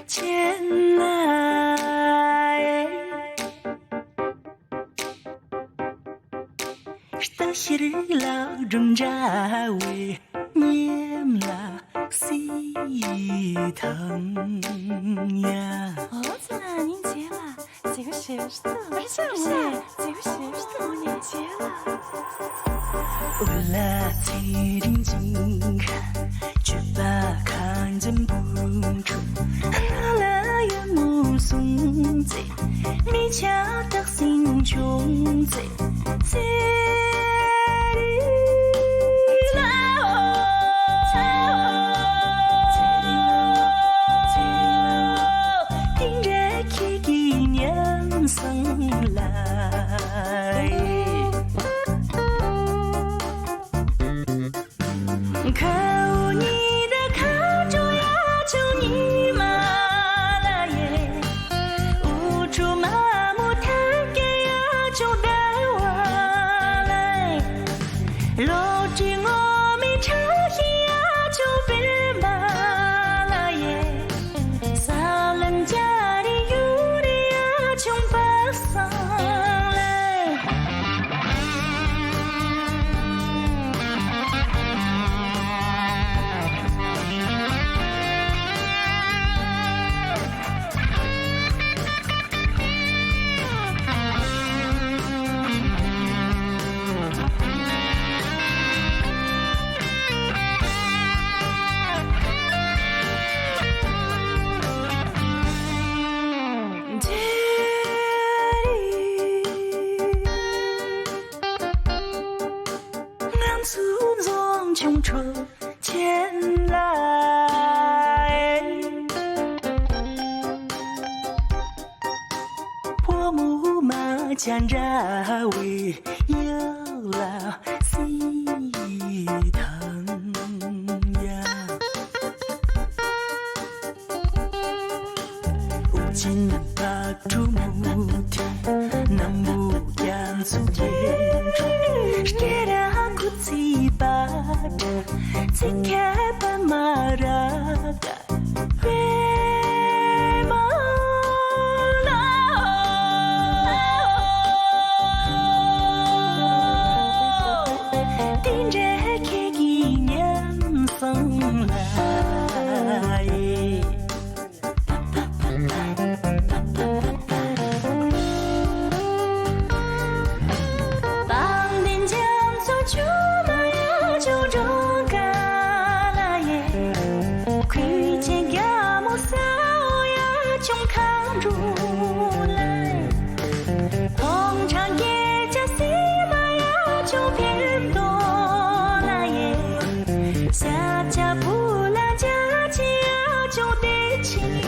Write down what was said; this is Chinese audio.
前来。Что серла джунджа we нем la си腾呀。子，您结了几个学生？是不是？几个学生？您结了。我拉起眼睛看，却把看见不出。哪来也目送在，你恰得心中在。生来，靠你的靠住呀，求你嘛来耶，无处麻木摊给呀，就带我来，落进我们长夜呀，就别嘛来耶，撒冷家的有的呀，穷吧。上来，诉状穷愁前来，破木马将扎为有了西腾呀，无尽把住目的，能不扬出眼中。Pada Cikapa maraga Tin ra khi ghi nhắn sông lại Bằng đến chẳng cho chú就这个啦耶，亏欠呀莫少呀，穷扛住来，红长夜加西马呀，就偏多啦耶，下家不拉家家就得起。